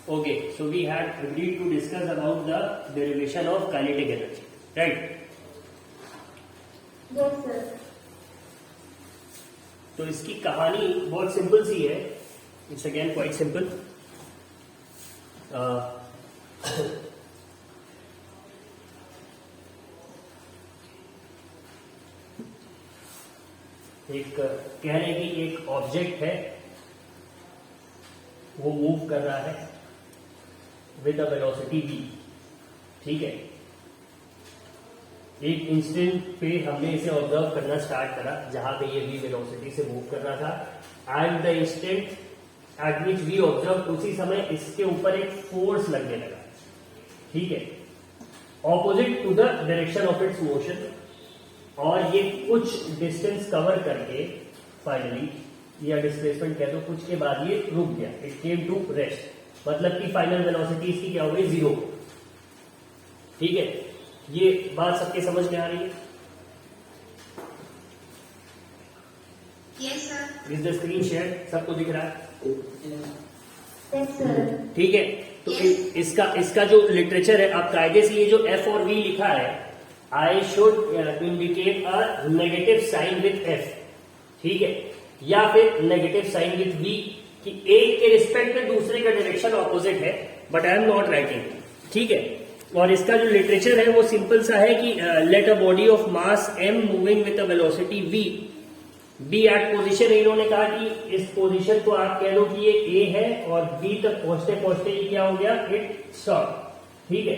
Okay, so we had agreed to discuss about the derivation of kinetic energy, right? Yes, sir. तो इसकी कहानी बहुत simple सी है. It's again quite simple. एक कह रहे हैं कि एक ऑब्जेक्ट है, वो मूव कर रहा है विद अ वेलोसिटी v. ठीक है, एक इंस्टेंट पे हमने इसे ऑब्जर्व करना स्टार्ट करा जहां पे ये v वेलोसिटी से मूव कर रहा था. And the instant at which we observe, उसी समय इसके ऊपर एक फोर्स लगने लगा. ठीक है, opposite to the direction of its motion. और ये कुछ डिस्टेंस कवर करके फाइनली, या डिस्प्लेसमेंट कह दो, कुछ के बाद ये रुक गया. It came to rest. मतलब कि फाइनल वेलोसिटी इसकी क्या हो गई? 0. ठीक है, ये बात सबके समझ में आ रही है? Yes, sir. Is the screen share? सबको दिख रहा है? Yes, sir. ठीक है, तो इसका जो लिटरेचर है, आप कायदे से ये जो F और V लिखा है, I should indicate a negative sign with F. ठीक है, या फिर नेगेटिव साइन विथ V, कि एक के रिस्पेक्ट में दूसरे का डायरेक्शन ऑपोजिट है, but I am not writing. ठीक है, और इसका जो लिटरेचर है वो सिंपल सा है कि let a body of mass m moving with a velocity v be at position. इन्होंने कहा कि इस पोजीशन को आप कह लो कि ये a है, और b तक पहुंचते पहुंचते ये क्या हो गया? It stop. ठीक है,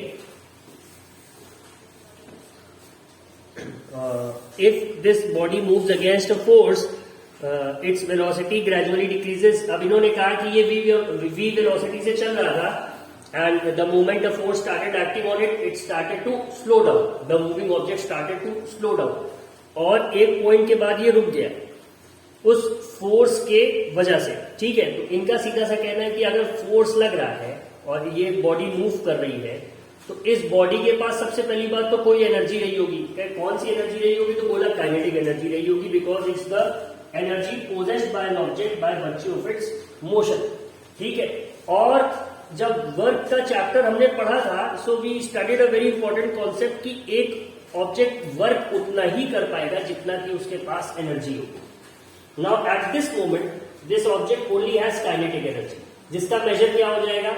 if this body moves against a force, its velocity gradually decreases. अब इन्होंने कहा कि ये v वेलोसिटी से चल रहा था, and the moment the force started acting on it, it started to slow down. The moving object started to slow down. और एक पॉइंट के बाद ये रुक गया उस फोर्स के वजह से. ठीक है, तो इनका सीधा सा कहना है कि अगर फोर्स लग रहा है और ये बॉडी मूव कर रही है, तो इस बॉडी के पास सबसे पहली बात तो कोई एनर्जी रही होगी. कौन सी एनर्जी रही होगी? तो बोला काइनेटिक एनर्जी रही होगी, because it's the energy possessed by an object by virtue of its motion. ठीक है, और जब वर्क का चैप्टर हमने पढ़ा था, so we studied a very important concept कि एक ऑब्जेक्ट वर्क उतना ही कर पाएगा जितना कि उसके पास एनर्जी हो. Now at this moment this object only has kinetic energy, जिसका मेजर क्या हो जाएगा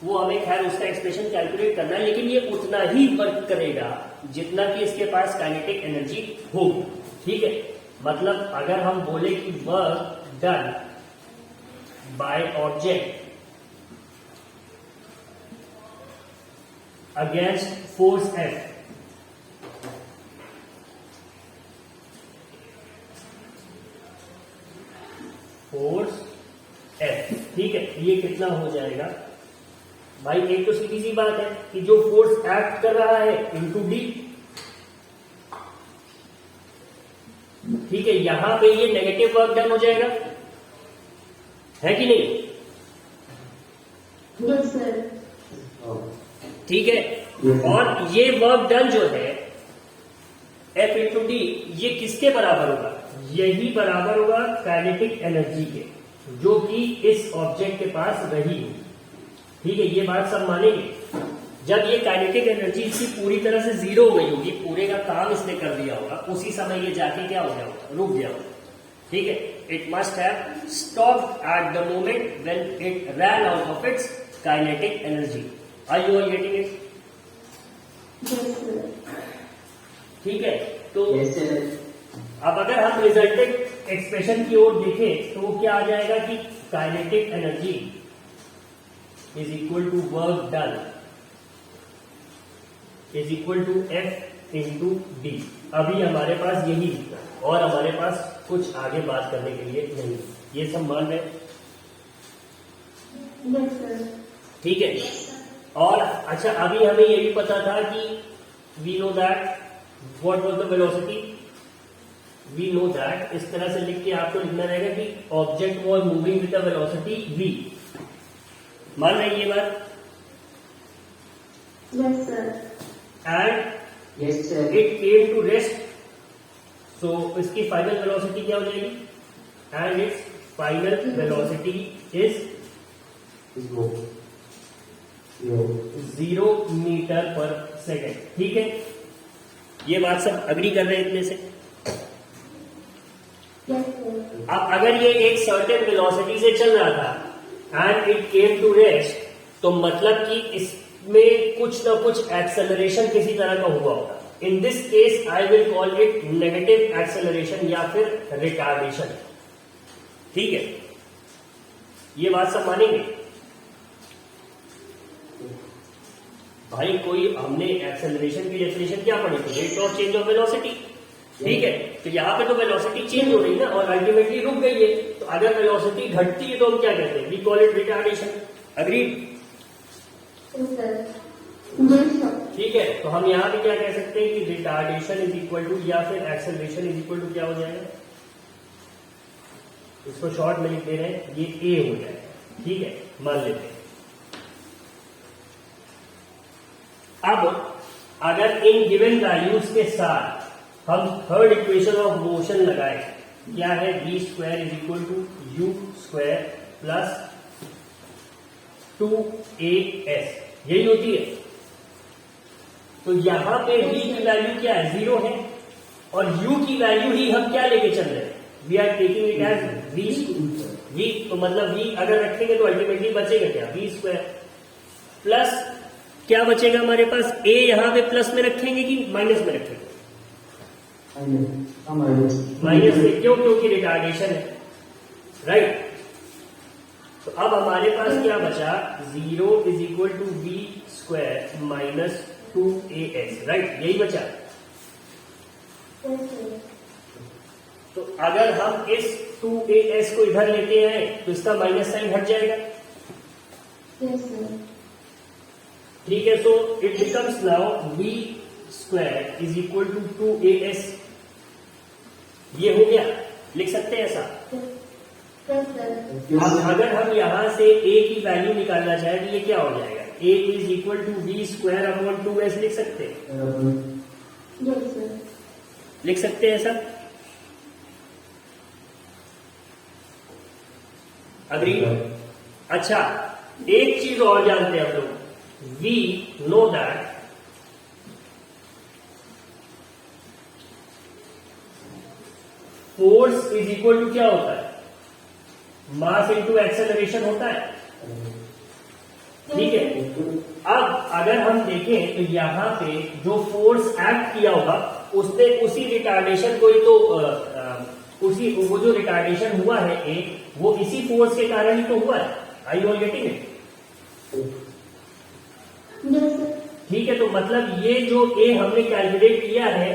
वो हमें खैर उसका एक्सप्रेशन कैलकुलेट करना है, लेकिन ये उतना ही वर्क करेगा जितना कि इसके पास काइनेटिक एनर्जी होगी. ठीक है, मतलब अगर हम बोले कि work done by object against force F, force F. ठीक है, ये कितना हो जाएगा भाई? एक तो सीधी सी बात है कि जो फोर्स एक्ट कर रहा है इनटू डी. ठीक है, यहां पे ये नेगेटिव वर्क डन हो जाएगा, है कि नहीं? Yes, sir. ठीक है, और ये वर्क डन जो है F इंटू डी, ये किसके बराबर होगा? यही बराबर होगा काइनेटिक एनर्जी के, जो कि इस ऑब्जेक्ट के पास रही. ठीक है, ये बात सब मानेंगे. जब ये काइनेटिक एनर्जी इसकी पूरी तरह से 0 हो गई होगी, पूरे का काम इसने कर दिया होगा, उसी समय ये जाके क्या हो गया होगा? रुक गया होगा. ठीक है, it must have stopped at the moment when it ran out of its kinetic energy. Are you all getting it? Yes, sir. ठीक है, तो Yes, sir. अब अगर हम रिजल्टेड एक्सप्रेशन की ओर देखें तो वो क्या आ जाएगा कि kinetic energy is equal to work done is equal to F into d. अभी हमारे पास यही दिखता है और हमारे पास कुछ आगे बात करने के लिए नहीं. ये सब मान रहे? Yes, sir. ठीक है. और अच्छा, अभी हमें ये भी पता था कि we know that what was the velocity. We know that, इस तरह से लिख के आपको लिखना रहेगा कि object was moving with the velocity v. मान रही ये बात? Yes, sir. And Yes, sir. It came to rest. So इसकी फाइनल वेलोसिटी क्या हो जाएगी? And it's final velocity is Is go. 0 metre पर सेकेंड। ठीक है, ये बात सब अग्री कर रहे हैं इतने से। Yes, sir. अब अगर ये एक सर्टेन वेलोसिटी से चल रहा था and it came to rest, तो मतलब कि इसमें कुछ ना कुछ एक्सेलरेशन किसी तरह का हुआ होगा। In this case I will call it negative acceleration या फिर रिटार्डेशन। ठीक है, ये बात सब मानेंगे भाई? कोई हमने एक्सेलरेशन की डेफिनेशन क्या पढ़ी थी? Rate of change of velocity. ठीक है, तो यहाँ पे तो वेलोसिटी चेंज हो रही है ना और अल्टीमेटली रुक गई है। तो अगर वेलोसिटी घटती है तो हम क्या कहते हैं? We call it retardation. Agreed? Yes, sir. Yes, sir. ठीक है, तो हम यहाँ पे क्या कह सकते हैं कि रिटार्डेशन इज इक्वल टू या फिर एक्सेलरेशन इज इक्वल टू क्या हो जाएगा? इसको शॉर्ट में लिख दे रहे हैं, ये ए हो जाएगा। ठीक है, मान लेते हैं। अब अगर इन गिवन वैल्यूज के साथ हम थर्ड इक्वेशन ऑफ मोशन लगाए, क्या है? v square is equal to u square plus 2as, यही होती है। तो यहां पे v की वैल्यू क्या है? 0 है, और u की वैल्यू ही हम क्या लेके चल रहे हैं? We are taking it as v। तो मतलब v अगर रखेंगे तो अल्टीमेटली बचेगा क्या? v स्क्वायर प्लस क्या बचेगा हमारे पास? a यहां पे प्लस में रखेंगे कि माइनस में रखेंगे? माइनस में। क्यों? क्योंकि रिटार्डेशन है, राइट। तो अब हमारे पास क्या बचा? 0 is equal to v square minus 2as, right, यही बचा। Yes, sir. तो अगर हम इस 2as को इधर लेते हैं तो इसका माइनस साइन हट जाएगा। Yes, sir. ठीक है, so it becomes now v square is equal to 2as। ये हो गया, लिख सकते हैं ऐसा। Yes, sir. अब अगर हम यहां से a की वैल्यू निकालना चाहें तो ये क्या हो जाएगा? a is equal to v square upon 2s लिख सकते हैं? Yes, sir. लिख सकते हैं ऐसा? अग्री? अच्छा, एक चीज और जानते हैं हम लोग। We know that force is equal to क्या होता है? मास इनटू एक्सेलरेशन होता है। ठीक है, अब अगर हम देखें तो यहां पे जो फोर्स एक्ट किया होगा उसने उसी रिटार्डेशन को ही तो उसी वो जो रिटार्डेशन हुआ है एक, वो इसी फोर्स के कारण ही तो हुआ है। I you all getting it? Yes, sir. ठीक है, तो मतलब ये जो ए हमने कैलकुलेट किया है,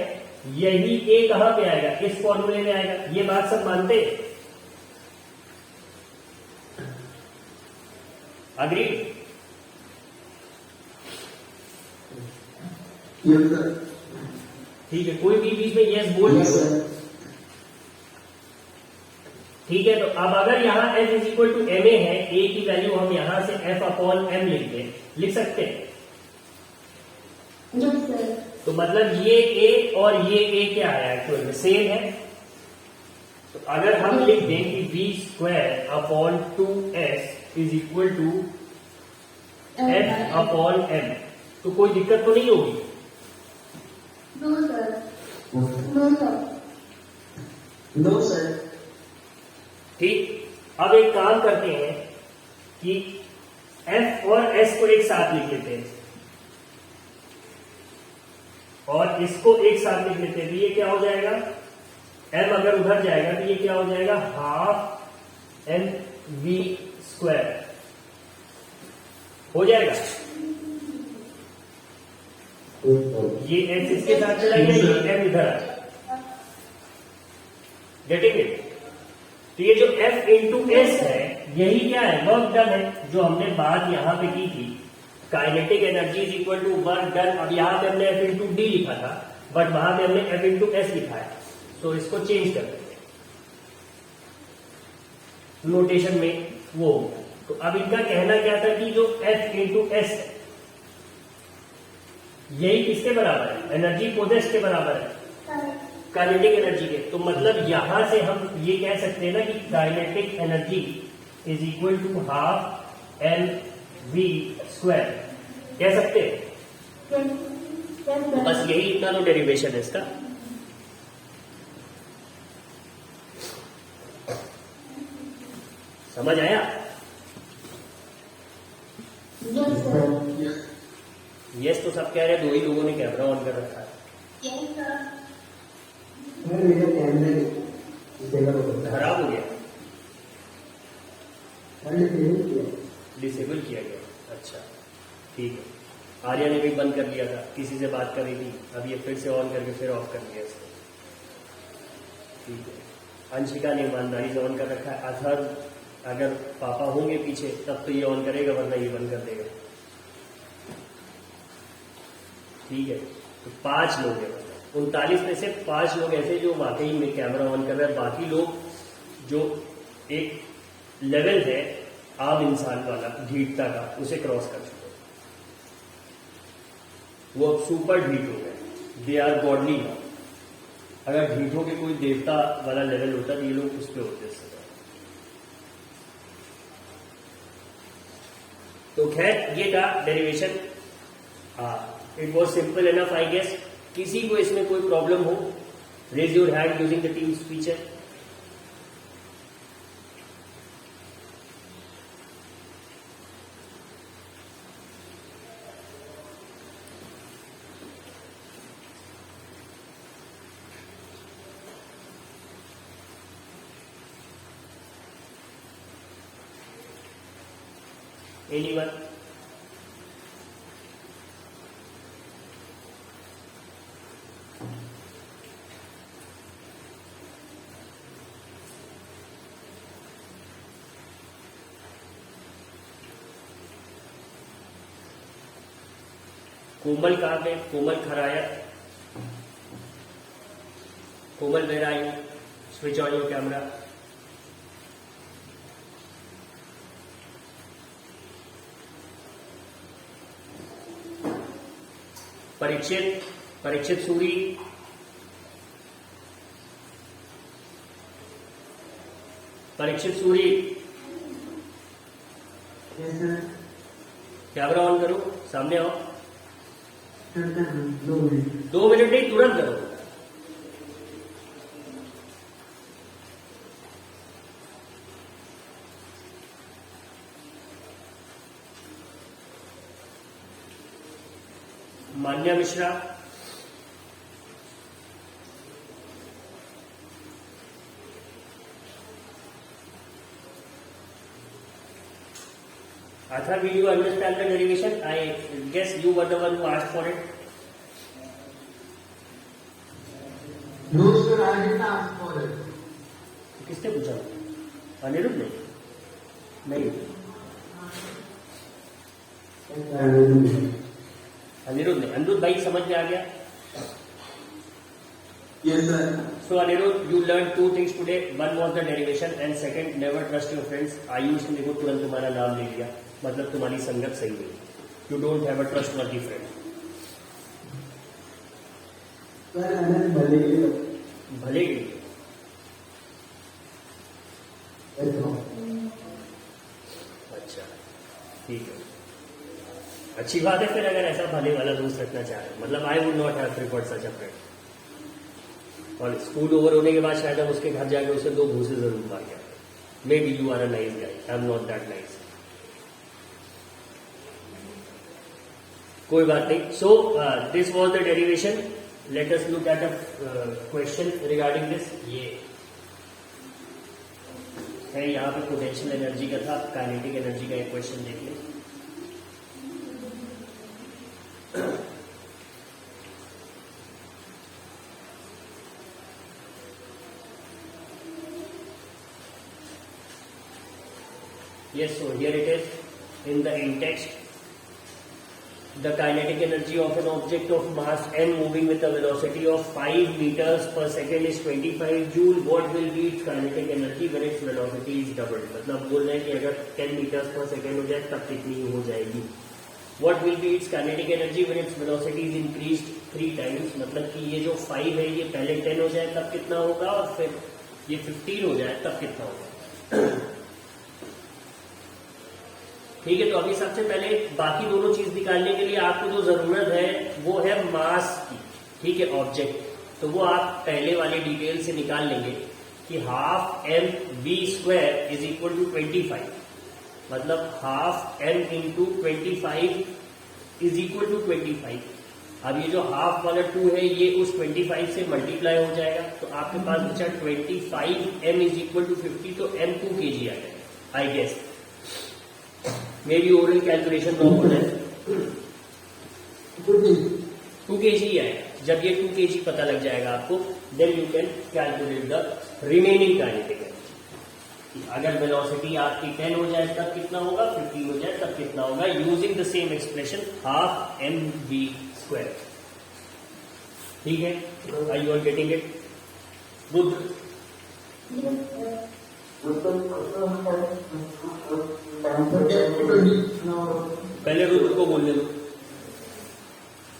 यही ए कहां पे आएगा? इस फॉर्मूले में आएगा। ये बात सब मानते हैं? अग्री? ठीक है, कोई भी बीच में यस बोल दो। ठीक है, तो अब अगर यहाँ f is equal to m a है, a की वैल्यू हम यहां से f अपॉन एम लिख सकते हैं। Yes, sir. तो मतलब ये a और ये a क्या है? एक्चुअल में सेम है। तो अगर हम लिख दें कि v square upon 2s is equal to f upon m, तो कोई दिक्कत तो नहीं होगी? No, sir. No, sir. No, sir. ठीक, अब एक काम करते हैं कि f और s को एक साथ लिख लेते हैं और इसको एक साथ लिख लेते हैं। तो ये क्या हो जाएगा? m अगर उधर जाएगा तो ये क्या हो जाएगा? हाफ एम वी स्क्वायर हो जाएगा। ये x इसके साथ चला गया, ये m इधर। Getting it? तो ये जो f इंटू एस है, यही क्या है? वर्क डन है, जो हमने बात यहां पे की थी। Kinetic energy is equal to work done. अब यहां पे हमने f इंटू डी लिखा था, बट वहां पे हमने f इंटू एस लिखा है, तो इसको चेंज कर देते हैं नोटेशन में वो। तो अब इनका कहना क्या था कि जो f इंटू एस है, यही किसके बराबर है? एनर्जी पोजेस्ड के बराबर है, काइनेटिक एनर्जी के। तो मतलब यहां से हम ये कह सकते हैं ना कि kinetic energy is equal to half m v square. कह सकते हैं? Yes. Yes, तो sir. बस यही इतना तो डेरिवेशन है इसका। समझ आया? Yes, sir. Yes. यस तो सब कह रहे हैं, 2 ही लोगों ने कैमरा ऑन कर रखा है। Yes, sir. मेरे कैमरे डिसेबल होता है। खराब हो गया, मैंने नहीं किया। डिसेबल किया गया। अच्छा ठीक है। आर्या ने भी बंद कर दिया था, किसी से बात कर रही थी, अब ये फिर से ऑन करके फिर ऑफ कर दिया इसको। ठीक है। अंशिका ने ईमानदारी से ऑन कर रखा है। अथर अगर पापा होंगे पीछे तब तो ये ऑन करेगा, वरना ये बंद कर देगा। ठीक है। तो 5 लोग हैं, 39 में से 5 लोग ऐसे जो वाकई में कैमरा ऑन कर रहे हैं। बाकी लोग जो एक लेवल है आम इंसान वाला ढीठता का, उसे क्रॉस कर चुके हैं। वो अब सुपर ढीठ हो गए, दे आर गॉडली नाउ। अगर ढीठों के कोई देवता वाला लेवल होता तो ये लोग उस पर होते इससे। तो खैर ये था derivation. It was simple enough I guess. किसी को इसमें कोई प्रॉब्लम हो, raise your hand using the team feature. Anyone? Komal कहाँ पे? Komal Kharaya. Komal where are you? Switch on your camera. Parikshit Suri. Parikshit Suri Yes, sir. Camera on करो, सामने आओ। करता हूँ, 2 मिनट। 2 मिनट नहीं, तुरंत करो। मान्या Mishra. Atha, will you understand the derivation? I guess you were the one who asked for it. No, sir, I didn't ask for it. किसने पूछा? अनिरुद्ध ने? नहीं, अनिरुद्ध ने। अनिरुद्ध भाई समझ में आ गया? Yes, sir. So Anirudh, you learned 2 things today. One was the derivation and second, never trust your friends. Ayush ने देखो तुरंत तुम्हारा नाम ले लिया, मतलब तुम्हारी संगत सही नहीं। You don't have a trustworthy friend. Sir, मैंने भले ही भले ही अच्छा, ठीक है, अच्छी बात है। फिर अगर ऐसा भले वाला दोस्त रखना चाह रहे, मतलब I would not have preferred such a friend. और स्कूल ओवर होने के बाद शायद हम उसके घर जाके उसे 2 घूसे जरूर मार के आते। Maybe you are a nice guy, I am not that nice. कोई बात नहीं। So this was the derivation. Let us look at a question regarding this. ये है यहाँ पे पोटेंशियल एनर्जी का था, काइनेटिक एनर्जी का एक क्वेश्चन देख लें। Yes, so here it is in the in text. The kinetic energy of an object of mass m moving with a velocity of 5 meters per second is 25 joule. What will be its kinetic energy when its velocity is doubled? मतलब बोल रहे हैं कि अगर 10 meters per second हो जाए तब कितनी हो जाएगी? What will be its kinetic energy when its velocity is increased 3 times? मतलब कि ये जो 5 है ये पहले 10 हो जाए तब कितना होगा, और फिर ये 15 हो जाए तब कितना होगा? ठीक है, तो अभी सबसे पहले बाकी दोनों चीज निकालने के लिए आपको जो जरूरत है वो है मास की, ठीक है, ऑब्जेक्ट। तो वो आप पहले वाले डिटेल से निकाल लेंगे कि half m v square is equal to 25, मतलब half m into 25 is equal to 25। अब ये जो हाफ वाला 2 है ये उस 25 से मल्टीप्लाई हो जाएगा, तो आपके पास बचा 25 एम इज इक्वल टू 50, तो एम 2 kg आ जाएगा I guess. Maybe oral calculation wrong हो जाए, 2 kg ही आएगा। जब ये 2 kg पता लग जाएगा आपको, then you can calculate the remaining kinetic energy. अगर वेलोसिटी आपकी 10 हो जाए तब कितना होगा, 15 हो जाए तब कितना होगा, using the same expression half m v square. ठीक है, are you are getting it? Rudra, पहले रुद्र को बोलने दो।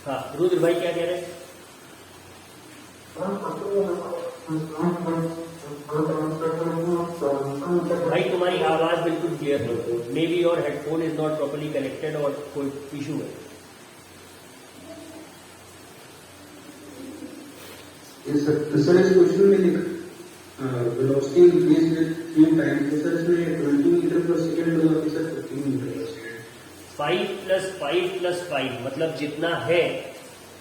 हाँ रुद्र भाई क्या कह रहे हैं? भाई तुम्हारी आवाज बिल्कुल क्लियर नहीं, may be your headphone is not properly connected और कोई इशू है। सर इस क्वेश्चन में velocity increase with q time, तो सर इसमें 20 मीटर पर सेकंड होगा कि सर 15 मीटर पर सेकंड? 5 + 5 + 5 मतलब जितना है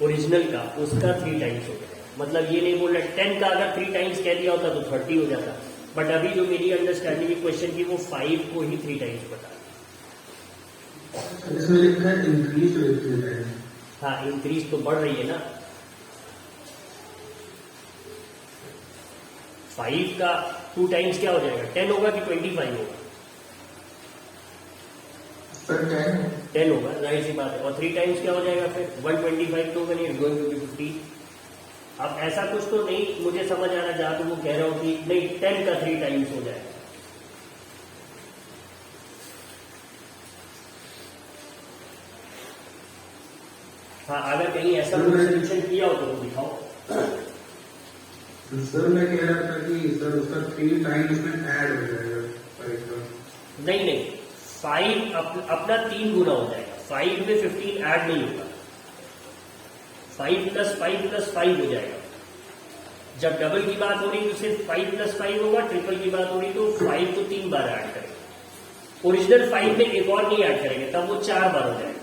ओरिजिनल का उसका 3 टाइम्स हो गया। मतलब ये नहीं बोल रहे 10 का अगर 3 टाइम्स कह दिया होता तो 30 हो जाता, बट अभी जो मेरी अंडरस्टैंडिंग की क्वेश्चन की वो 5 को ही 3 टाइम्स बता। इसमें लिखा है इंक्रीज विद q टाइम। हाँ, इंक्रीज तो बढ़ रही है ना। 5 का 2 टाइम्स क्या हो जाएगा, 10 होगा कि 25 होगा? सर 10 होगा, जाहिर सी बात है। और 3 टाइम्स क्या हो जाएगा फिर 125 तो नहीं, गोइंग टू बी 50। अब ऐसा कुछ तो नहीं मुझे समझ आ रहा जहां तो वो कह रहा हूं कि नहीं 10 का 3 टाइम्स हो जाएगा। हाँ, अगर कहीं ऐसा कोई सोल्यूशन किया हो तो वो दिखाओ। सर मैं कह रहा था कि सर उसका 3 टाइम इसमें ऐड हो जाएगा 5 का। नहीं नहीं, 5 अपना 3 गुना हो जाएगा, 5 में 15 ऐड नहीं होगा, 5 + 5 + 5 हो जाएगा। जब डबल की बात हो रही तो सिर्फ 5 + 5 होगा, ट्रिपल की बात हो रही तो 5 को 3 बार ऐड करेंगे। ओरिजिनल 5 में एक और नहीं ऐड करेंगे, तब वो 4 बार हो जाएगा।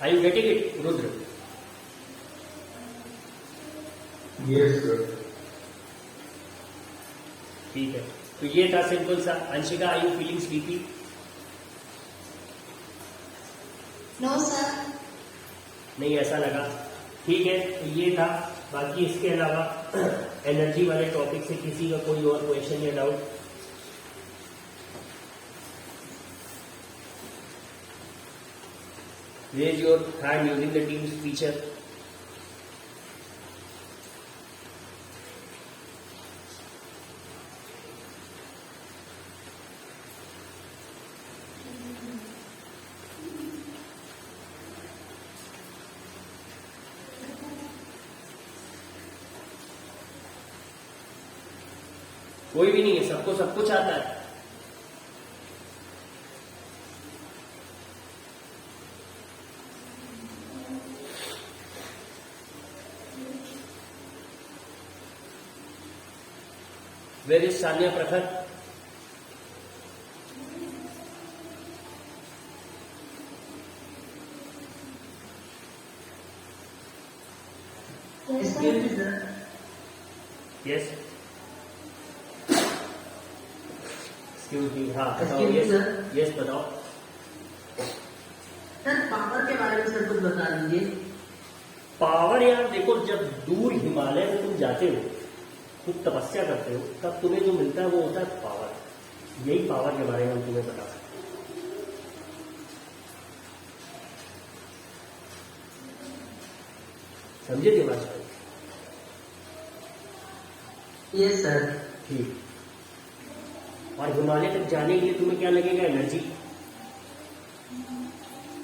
Are you getting it Rudra? Yes sir. ठीक है, तो ये था सिंपल सा। Anshika, are you feeling sleepy? No, sir. नहीं ऐसा लगा, ठीक है। तो ये था, बाकी इसके अलावा एनर्जी वाले टॉपिक से किसी का कोई और क्वेश्चन या doubt? Raise your hand using the Teams feature. कोई भी नहीं है, सबको सब कुछ आता है। वेर इज सानिया प्रखर? Yes, sir. Yes, excuse me. हाँ बताओ। Excuse me, yes sir. Yes बताओ। सर पावर के बारे में सर कुछ बता दीजिए। पावर यार देखो, जब दूर हिमालय में तुम जाते हो, खुद तपस्या करते हो, तब तुम्हें जो मिलता है वो होता है पावर। यही पावर के बारे में हम तुम्हें बता सकते हैं। समझे दिमाग भाई? Yes sir. ठीक। और हिमालय तक जाने के लिए तुम्हें क्या लगेगा, एनर्जी।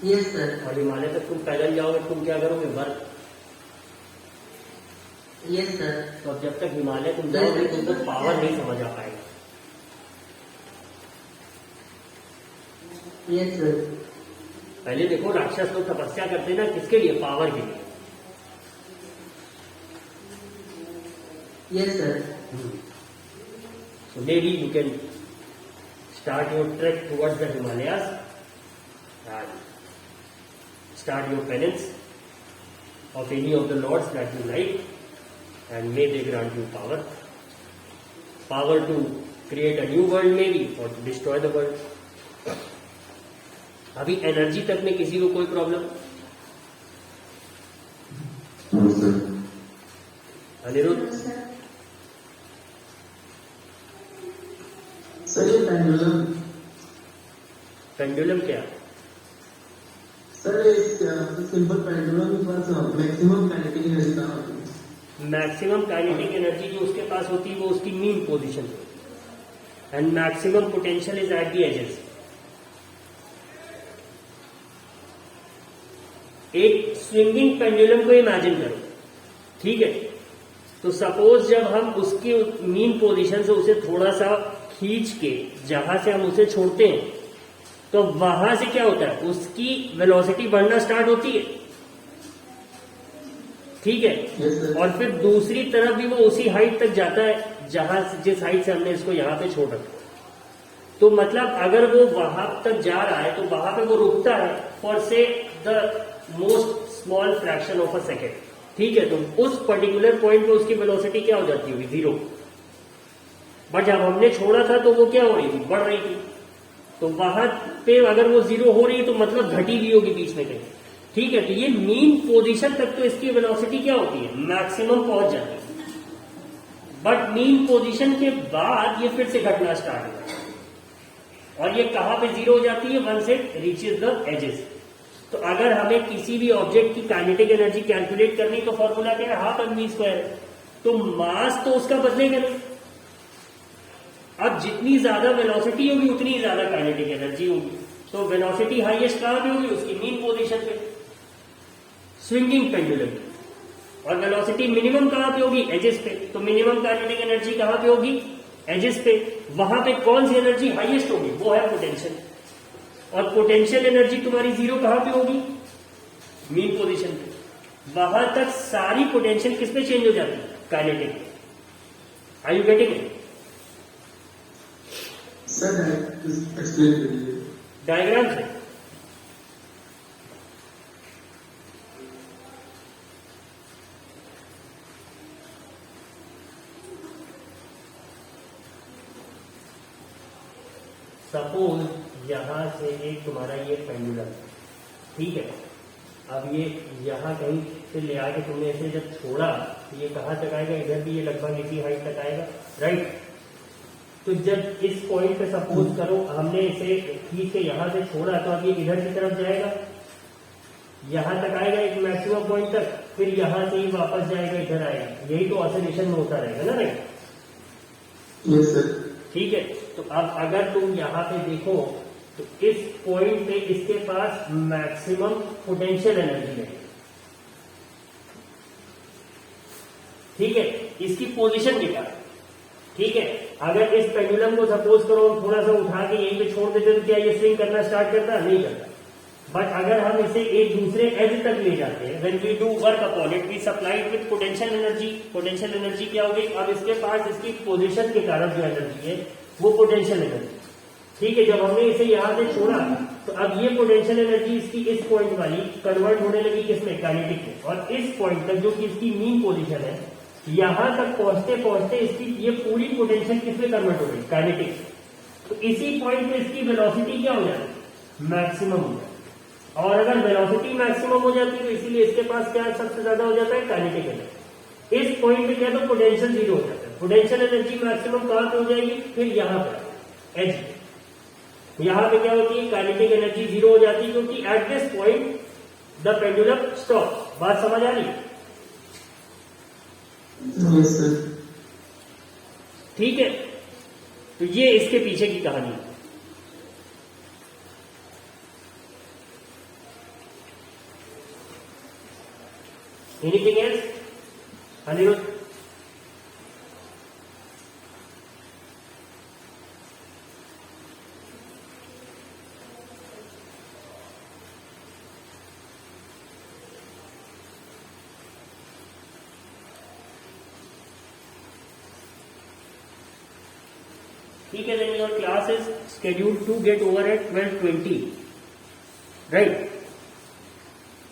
Yes sir. और हिमालय तक तुम पैदल जाओगे, तुम क्या करोगे, वर्क। Yes sir. तो अब जब तक हिमालय तुम जाओगे तुमको पावर नहीं समझ आ पाएगा। Yes sir. पहले देखो राक्षस लोग तपस्या करते हैं ना, किसके लिए? पावर के लिए। Yes sir. So maybe you can start your trek towards the Himalayas and start your penance of any of the lords that you like, and may they grant you power. Power to create a new world maybe, or to destroy the world. अभी energy तक में किसी को कोई problem? No, sir. Anirudh? No, sir. Sir ये pendulum pendulum क्या? Sir इस simple pendulum के पास मैक्सिमम काइनेटिक एनर्जी कहाँ होती है? मैक्सिमम काइनेटिक एनर्जी जो उसके पास होती है वो उसकी मीन पोजीशन पे होती है, and maximum potential is at the edges. एक स्विंगिंग पेंडुलम को इमेजिन करो, ठीक है? तो सपोज जब हम उसकी मीन पोजीशन से उसे थोड़ा सा खींच के जहां से हम उसे छोड़ते हैं, तो वहां से क्या होता है? उसकी वेलोसिटी बढ़ना स्टार्ट होती है, ठीक है? Yes, sir. और फिर दूसरी तरफ भी वो उसी हाइट तक जाता है जहां जिस हाइट से हमने इसको यहां पे छोड़ रखा है। तो मतलब अगर वो वहां तक जा रहा है तो वहां पे वो रुकता है फॉर से the most small fraction of a second, ठीक है? तो उस पर्टिकुलर पॉइंट पे उसकी वेलोसिटी क्या हो जाती होगी? 0। बट जब हमने छोड़ा था तो वो क्या हो रही थी? बढ़ रही थी। तो वहां पे अगर वो 0 हो रही है तो मतलब घटी भी होगी बीच में कहीं, ठीक है? तो ये मीन पोजीशन तक तो इसकी वेलोसिटी क्या होती है? मैक्सिमम पहुंच जाती है। बट मीन पोजीशन के बाद ये फिर से घटना स्टार्ट हो जाती है, और ये कहां पे 0 हो जाती है? Once it reaches the edges. तो अगर हमें किसी भी ऑब्जेक्ट की काइनेटिक एनर्जी कैलकुलेट करनी तो फॉर्मूला क्या है? Half mv square. तो मास तो उसका बदलेगा नहीं। अब जितनी ज्यादा वेलोसिटी होगी उतनी ही ज्यादा काइनेटिक एनर्जी होगी। तो वेलोसिटी हाईएस्ट कहां पे होगी? उसकी मीन पोजीशन पे, स्विंगिंग पेंडुलम। और वेलोसिटी मिनिमम कहां पे होगी? एजेस पे। तो मिनिमम काइनेटिक एनर्जी कहां पे होगी? एजेस पे। वहां पे कौन सी एनर्जी हाईएस्ट होगी? वो है पोटेंशियल। और पोटेंशियल एनर्जी तुम्हारी 0 कहां पे होगी? मीन पोजीशन पे। वहां तक सारी पोटेंशियल किस पे चेंज हो जाती है? Kinetic. Are you getting it? Sir explain करिए डायग्राम से। सपोज यहां से एक तुम्हारा ये पेंडुलम, ठीक है? अब ये यहां कहीं से ले आके तुमने इसे जब छोड़ा तो ये कहां तक आएगा? इधर भी ये लगभग इसी हाइट तक आएगा, राइट? तो जब इस पॉइंट पे सपोज करो हमने इसे खींच के यहां से छोड़ा, तो अब ये इधर की तरफ जाएगा, यहां तक आएगा एक मैक्सिमम पॉइंट तक, फिर यहां से ही वापस जाएगा, इधर आएगा। यही तो ऑसिलेशन में होता रहेगा ना, राइट? Yes sir. ठीक है? तो अब अगर तुम यहां पे देखो तो इस पॉइंट पे इसके पास मैक्सिमम पोटेंशियल एनर्जी है, ठीक है? इसकी पोजीशन के कारण, ठीक है? अगर इस पेंडुलम को सपोज करो हम थोड़ा सा उठा के यहीं पे छोड़ देते तो क्या ये स्विंग करना स्टार्ट करता? नहीं करता। बट अगर हम इसे एक दूसरे एज तक ले जाते हैं, when we do work upon it, we supply with potential energy. Potential energy क्या होगी? अब इसके पास इसकी पोजीशन के कारण जो एनर्जी है वो पोटेंशियल एनर्जी, ठीक है? जब हमने इसे यहां से छोड़ा तो अब ये पोटेंशियल एनर्जी इसकी इस पॉइंट वाली कन्वर्ट होने लगी किसमें? काइनेटिक में। और इस पॉइंट तक जो कि इसकी मीन पोजीशन है, यहां तक पहुंचते पहुंचते इसकी ये पूरी पोटेंशियल किसमें कन्वर्ट हो गई? काइनेटिक। तो इसी पॉइंट पे इसकी वेलोसिटी क्या हो जाती है? मैक्सिमम हो जाती है। और अगर वेलोसिटी मैक्सिमम हो जाती है तो इसीलिए इसके पास क्या सबसे ज्यादा हो जाता है? Kinetic energy. इस पॉइंट पे क्या? तो पोटेंशियल 0 हो जाता है। पोटेंशियल एनर्जी मैक्सिमम कहां पे हो जाएगी? फिर यहां पर एज। यहां पे क्या होती है? काइनेटिक एनर्जी 0 हो जाती है, क्योंकि at this point the pendulum stop. बात समझ आ रही है? Yes sir. ठीक है? तो ये इसके पीछे की कहानी है। Anything else? अनिरुद्ध? ठीक है, then your class is scheduled to get over at 12:20, right?